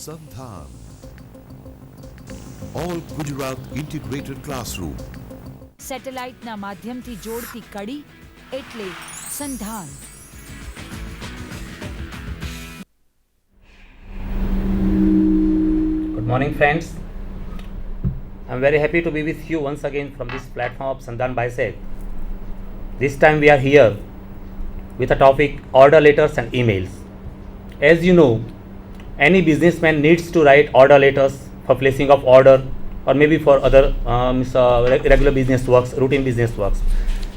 Sandhan. All Gujarat Integrated Classroom. સેટેલાઇટના માધ્યમથી જોડતી કડી એટલે સંધાન. Good morning, friends. I'm very happy to be with you once again from this platform of Sandhan Bisect. This time we are here with a topic order letters and emails. As you know, any businessman needs to write order letters for placing of order or maybe for other regular business works, routine business works.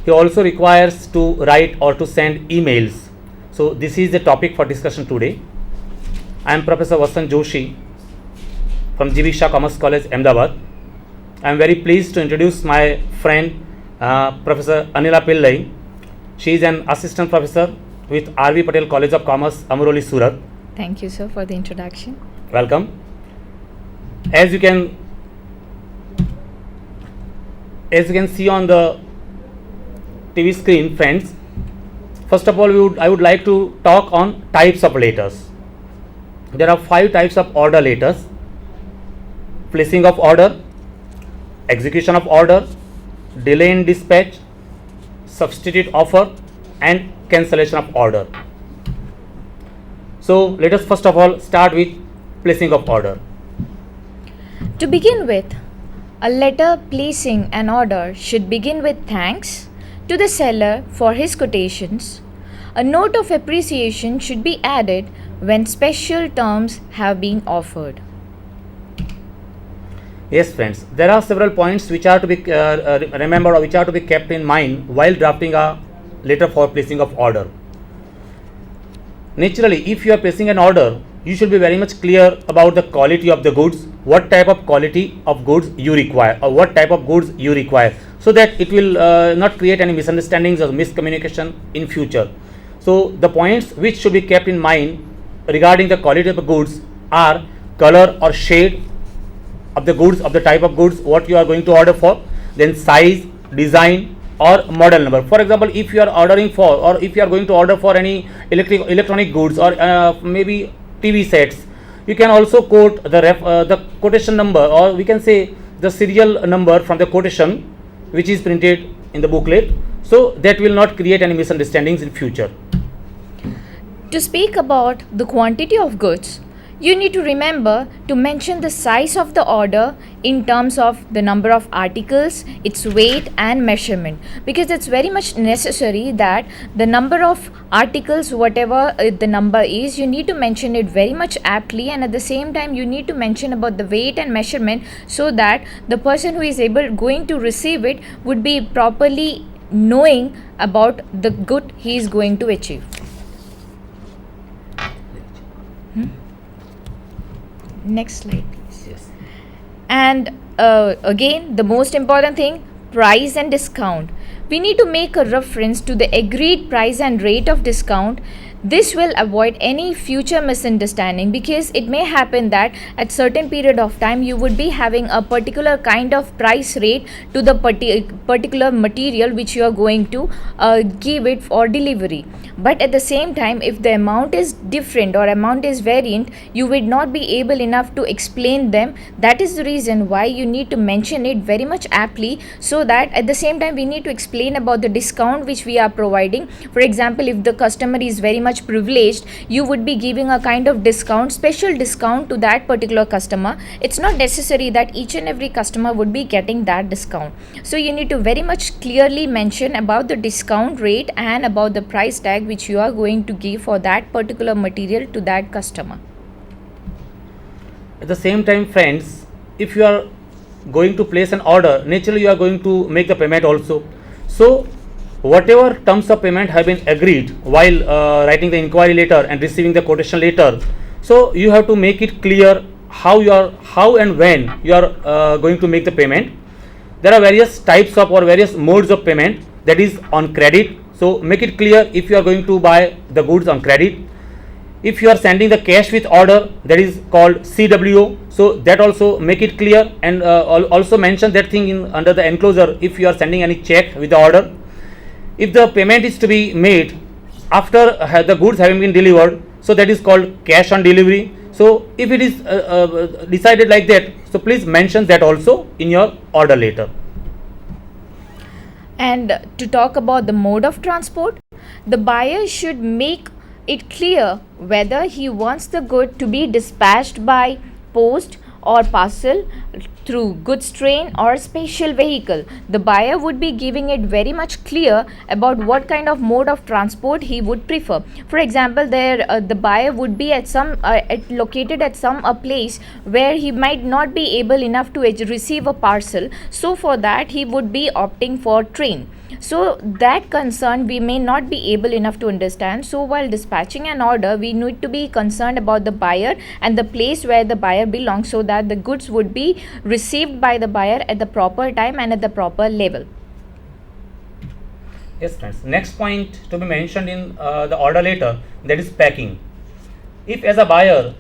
He also requires to write or to send emails. So this is the topic for discussion today. I am Professor Vasant Joshi from G.V. Shah Commerce College, Ahmedabad. I am very pleased to introduce my friend Professor Anila Pillai. She is an assistant professor with R.V. Patel College of Commerce, Amroli, Surat. Thank you, sir, for the introduction. Welcome. As you can see on the TV screen, friends, first of all, I would like to talk on types of letters. There are 5 types of order letters: placing of order, execution of order, delay in dispatch, substitute offer, and cancellation of order. So let us first of all start with placing of order. To begin with, a letter placing an order should begin with thanks to the seller for his quotations. A note of appreciation should be added when special terms have been offered. Yes, friends, there are several points which are to be remembered or which are to be kept in mind while drafting a letter for placing of order. Naturally, if you are placing an order, you should be very much clear about the quality of the goods, what type of quality of goods you require or what type of goods you require, so that it will not create any misunderstandings or miscommunication in future. So the points which should be kept in mind regarding the quality of the goods are color or shade of the goods, of the type of goods what you are going to order for, then size, design, or model number. For example, if you are ordering for, or if you are going to order for any electronic goods or maybe TV sets, you can also quote the quotation number, or we can say the serial number from the quotation which is printed in the booklet, so that will not create any misunderstandings in future. To speak about the quantity of goods, you need to remember to mention the size of the order in terms of the number of articles, its weight and measurement, because it's very much necessary that the number of articles, whatever the number is, you need to mention it very much aptly, and at the same time you need to mention about the weight and measurement so that the person who is going to receive it would be properly knowing about the good he is going to achieve. Next slide, please. Yes. And again, the most important thing, price and discount. We need to make a reference to the agreed price and rate of discount. This will avoid any future misunderstanding, because it may happen that at certain period of time you would be having a particular kind of price rate to the particular material which you are going to give it for delivery. But at the same time, if the amount is different or amount is variant, you would not be able enough to explain them. That is the reason why you need to mention it very much aptly, so that at the same time we need to explain about the discount which we are providing. For example, if the customer is very much privileged, you would be giving a kind of discount, special discount to that particular customer. It's not necessary that each and every customer would be getting that discount. So you need to very much clearly mention about the discount rate and about the price tag which you are going to give for that particular material to that customer. At the same time, friends, if you are going to place an order, naturally you are going to make the payment also. So whatever terms of payment have been agreed while writing the inquiry letter and receiving the quotation letter, so you have to make it clear how and when you are going to make the payment. There are various types of or various modes of payment, that is on credit. So make it clear if you are going to buy the goods on credit. If you are sending the cash with order, that is called CWO. So that also make it clear, and also mention that thing under the enclosure if you are sending any check with the order. If the payment is to be made after the goods having been delivered, so that is called cash on delivery. So if it is decided like that, so please mention that also in your order letter. And to talk about the mode of transport, the buyer should make it clear whether he wants the good to be dispatched by post or parcel through goods train or special vehicle. The buyer would be giving it very much clear about what kind of mode of transport he would prefer. For example, the buyer would be at located at some place where he might not be able enough to receive a parcel. So for that he would be opting for train. So that concern we may not be able enough to understand. So while dispatching an order, we need to be concerned about the buyer and the place where the buyer belongs, so that the goods would be received by the buyer at the proper time and at the proper level. Yes, friends. Next point to be mentioned in the order letter, that is packing. If as a buyer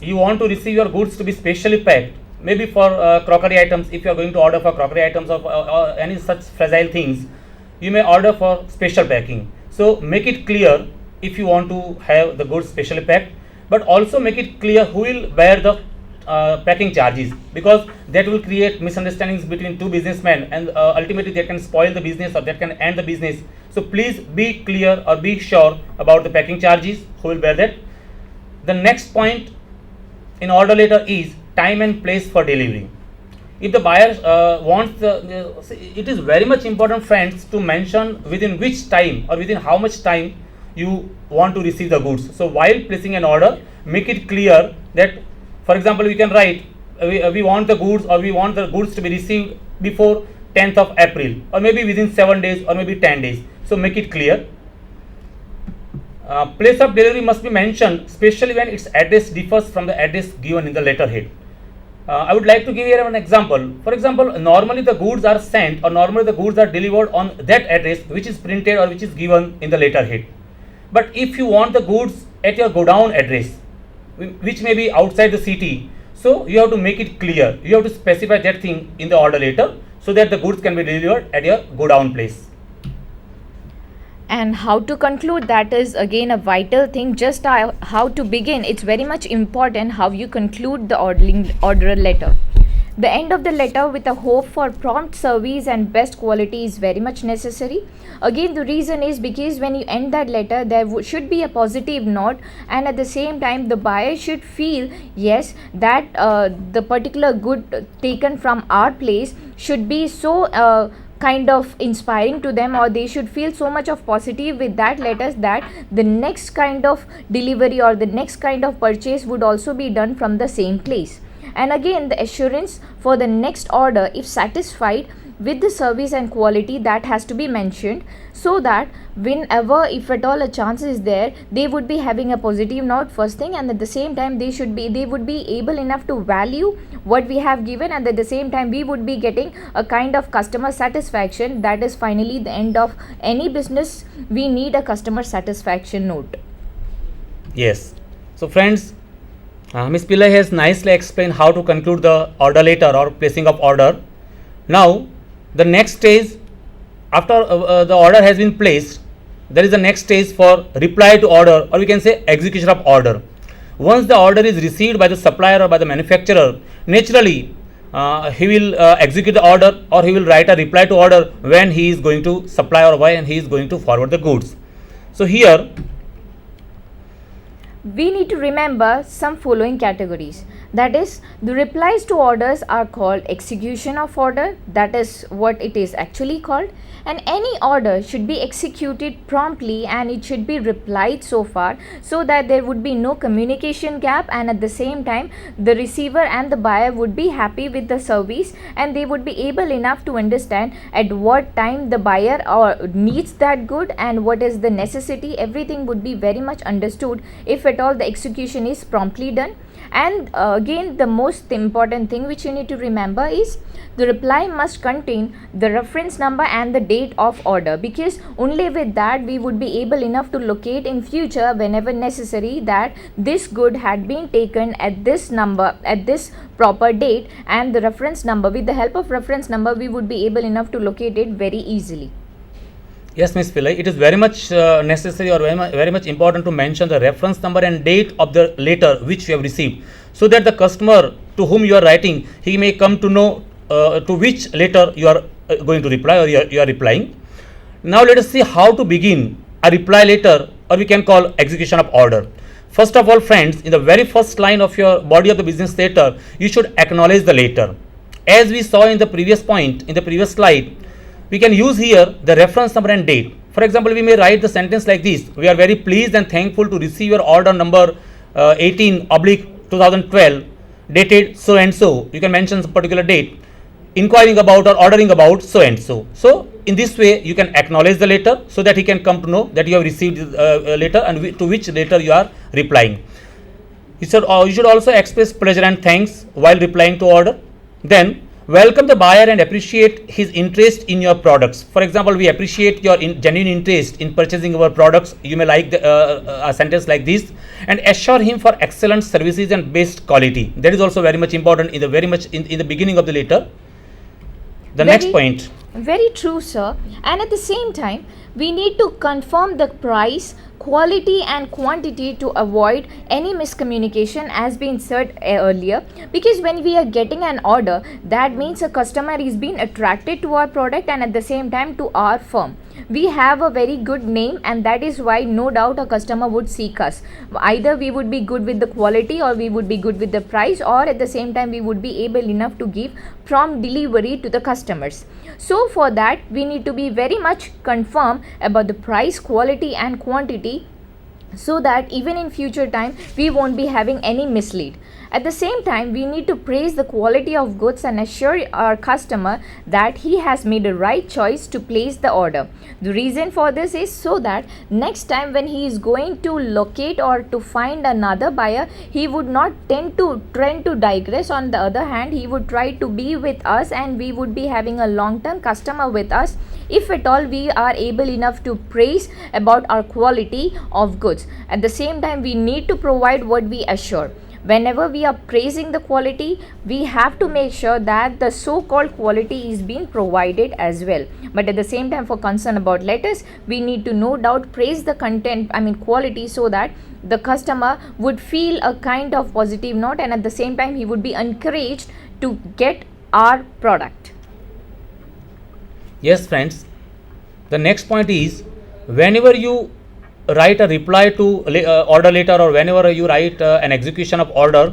you want to receive your goods to be specially packed, maybe for crockery items, if you are going to order for crockery items or any such fragile things, you may order for special packing. So make it clear if you want to have the goods specially packed, but also make it clear who will bear the packing charges, because that will create misunderstandings between two businessmen, and ultimately that can spoil the business or that can end the business. So please be clear or be sure about the packing charges, who will bear that. The next point in order letter is time and place for delivery. If the buyer wants it is very much important, friends, to mention within which time or within how much time you want to receive the goods. So while placing an order, make it clear that, for example, we can write we want the goods, or we want the goods to be received before 10th of April, or maybe within 7 days or maybe 10 days. So make it clear. Place of delivery must be mentioned, especially when its address differs from the address given in the letterhead. I would like to give here an example. For example, normally the goods are sent, or normally the goods are delivered on that address which is printed or which is given in the letterhead. But if you want the goods at your godown address, which may be outside the city, so you have to make it clear. You have to specify that thing in the order letter, so that the goods can be delivered at your godown place. And how to conclude, that is again a vital thing. Just how to begin, it's very much important how you conclude the order letter. The end of the letter with a hope for prompt service and best quality is very much necessary. Again, the reason is because when you end that letter, there should be a positive note, and at the same time the buyer should feel, yes, that the particular good taken from our place should be so kind of inspiring to them, or they should feel so much of positive with that letters that the next kind of delivery or the next kind of purchase would also be done from the same place. And again, the assurance for the next order, if satisfied with the service and quality, that has to be mentioned, so that whenever, if at all a chance is there, they would be having a positive note first thing, and at the same time they would be able enough to value what we have given, and at the same time we would be getting a kind of customer satisfaction. That is finally the end of any business. We need a customer satisfaction note. Yes. So friends, Ms. Pillai has nicely explained how to conclude the order letter or placing of order. Now the next stage, after the order has been placed, there is a next stage for reply to order, or we can say execution of order. Once the order is received by the supplier or by the manufacturer, naturally he will execute the order, or he will write a reply to order when he is going to supply or when he is going to forward the goods. So here we need to remember some following categories. That is, the replies to orders are called execution of order, that is what it is actually called, and any order should be executed promptly and it should be replied so far, so that there would be no communication gap, and at the same time the receiver and the buyer would be happy with the service, and they would be able enough to understand at what time the buyer needs that good and what is the necessity. Everything would be very much understood if at all the execution is promptly done. And again, the most important thing which you need to remember is the reply must contain the reference number and the date of order, because only with that we would be able enough to locate in future whenever necessary that this good had been taken at this number at this proper date, and the reference number, with the help of reference number we would be able enough to locate it very easily. Yes, Ms. Pillai, it is very much necessary or very much important to mention the reference number and date of the letter which you have received, so that the customer to whom you are writing, he may come to know to which letter you are going to reply or you are replying. Now let us see how to begin a reply letter, or we can call execution of order. First of all, friends, in the very first line of your body of the business letter, you should acknowledge the letter. As we saw in the previous point, in the previous slide, we can use here the reference number and date. For example, we may write the sentence like this: we are very pleased and thankful to receive your order number 18/2012 dated so and so. You can mention some particular date, inquiring about or ordering about so and so. So in this way you can acknowledge the letter, so that he can come to know that you have received a letter and to which letter you are replying. You should also express pleasure and thanks while replying to order. Then welcome the buyer and appreciate his interest in your products. For example, we appreciate your genuine interest in purchasing our products. You may like a sentence like this, and assure him for excellent services and best quality. That is also very much important in the beginning of the letter. The next point. Very true, sir. And at the same time, we need to confirm the price, quality and quantity to avoid any miscommunication, as been said earlier, because when we are getting an order, that means a customer is being attracted to our product and at the same time to our firm. We have a very good name, and that is why no doubt a customer would seek us. Either we would be good with the quality, or we would be good with the price, or at the same time we would be able enough to give prompt delivery to the customers. So for that we need to be very much confirm about the price, quality and quantity, so that even in future time we won't be having any mislead. At the same time, we need to praise the quality of goods and assure our customer that he has made a right choice to place the order. The reason for this is so that next time when he is going to locate or to find another buyer, he would not tend to digress. On the other hand, he would try to be with us, and we would be having a long-term customer with us if at all we are able enough to praise about our quality of goods. At the same time, we need to provide what we assure. Whenever we are praising the quality, we have to make sure that the so-called quality is being provided as well. But at the same time, for concern about letters, we need to no doubt praise the content, quality, so that the customer would feel a kind of positive note, and at the same time he would be encouraged to get our product. Yes, friends, the next point is, whenever you write a reply to order letter, or whenever you write an execution of order,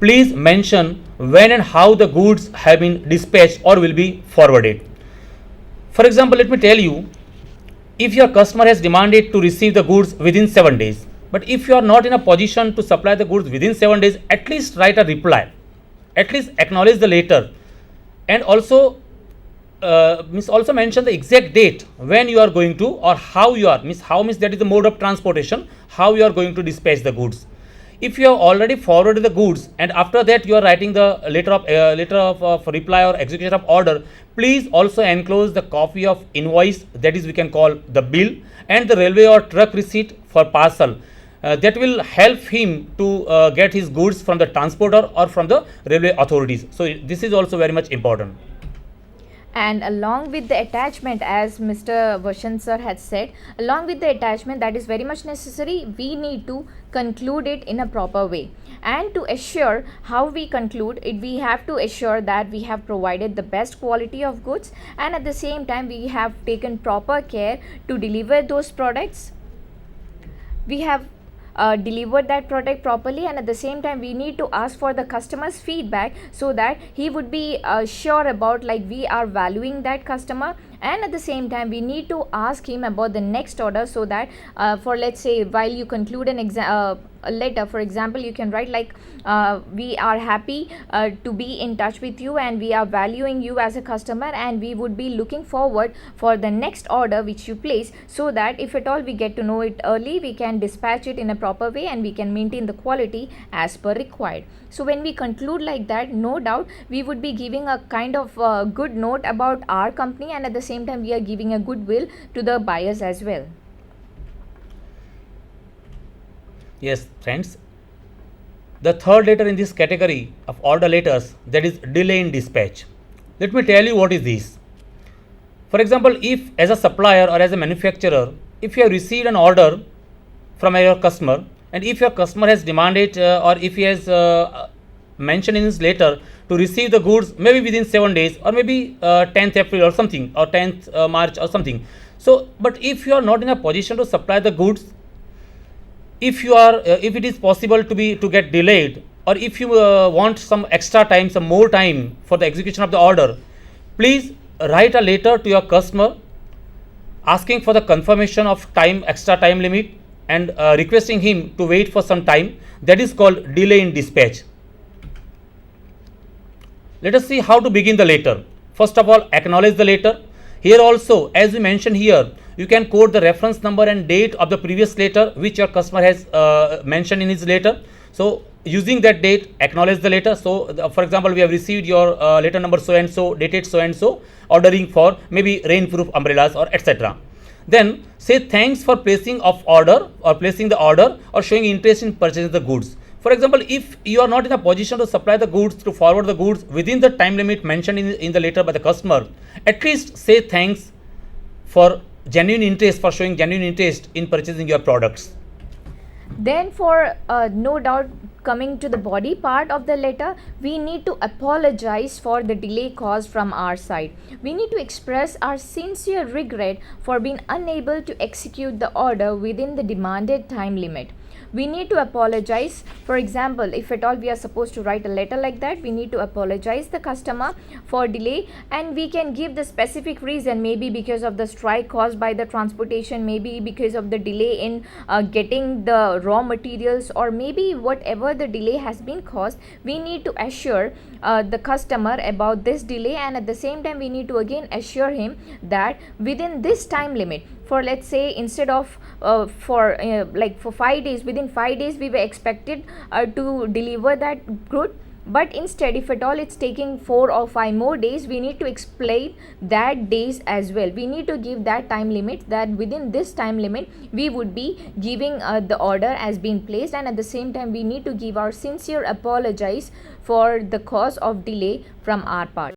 please mention when and how the goods have been dispatched or will be forwarded. For example, let me tell you, if your customer has demanded to receive the goods within 7 days, but if you are not in a position to supply the goods within 7 days, at least write a reply, at least acknowledge the letter, and also also mention the exact date when you are going to, or how you are, that is the mode of transportation, how you are going to dispatch the goods. If you have already forwarded the goods and after that you are writing the letter of reply or execution of order, please also enclose the copy of invoice, that is we can call the bill, and the railway or truck receipt for parcel. That will help him to get his goods from the transporter or from the railway authorities. So this is also very much important. And along with the attachment, as Mr. Vashant sir had said, along with the attachment that is very much necessary, we need to conclude it in a proper way. And to assure how we conclude it, we have to assure that we have provided the best quality of goods, and at the same time we have taken proper care to deliver those products. We have delivered that product properly, and at the same time we need to ask for the customer's feedback, so that he would be sure about we are valuing that customer. And at the same time we need to ask him about the next order, so that for, let's say, while you conclude a letter, for example, you can write we are happy to be in touch with you, and we are valuing you as a customer, and we would be looking forward for the next order which you place, so that if at all we get to know it early, we can dispatch it in a proper way and we can maintain the quality as per required. So when we conclude like that, no doubt we would be giving a kind of good note about our company, and at the same time we are giving a goodwill to the buyers as well. Yes, friends, the third letter in this category of order letters, that is delay in dispatch. Let me tell you what is this. For example, if as a supplier or as a manufacturer, if you have received an order from your customer, and if your customer has demanded or if he has mentioned in his letter to receive the goods maybe within 7 days or maybe 10th April or something, or 10th March or something. So, but if you are not in a position to supply the goods, if you are if it is possible to get delayed, or if you want some extra time, some more time for the execution of the order, please write a letter to your customer asking for the confirmation of time, extra time limit, and requesting him to wait for some time. That is called delay in dispatch. Let us see how to begin the letter. First of all, acknowledge the letter. Here also, as we mentioned here, you can quote the reference number and date of the previous letter which your customer has mentioned in his letter. So, using that date, acknowledge the letter. So, for example, we have received your letter number so and so, dated so and so, ordering for maybe rainproof umbrellas or etc. Then say thanks for placing of order or placing the order or showing interest in purchasing the goods. For example, if you are not in a position to supply the goods, to forward the goods within the time limit mentioned in the letter by the customer, at least say thanks for genuine interest, for showing genuine interest in purchasing your products. Then for no doubt coming to the body part of the letter, we need to apologize for the delay caused from our side. We need to express our sincere regret for being unable to execute the order within the demanded time limit. We need to apologize. For example, if at all we are supposed to write a letter like that, we need to apologize the customer for delay, and we can give the specific reason, maybe because of the strike caused by the transportation, maybe because of the delay in getting the raw materials, or maybe whatever the delay has been caused. We need to assure the customer about this delay, and at the same time we need to again assure him that within this time limit, for let's say instead of for 5 days, within 5 days we were expected to deliver that good, but instead if at all it's taking 4 or 5 more days, we need to explain that days as well. We need to give that time limit, that within this time limit we would be giving the order as being placed, and at the same time we need to give our sincere apologies for the cause of delay from our part.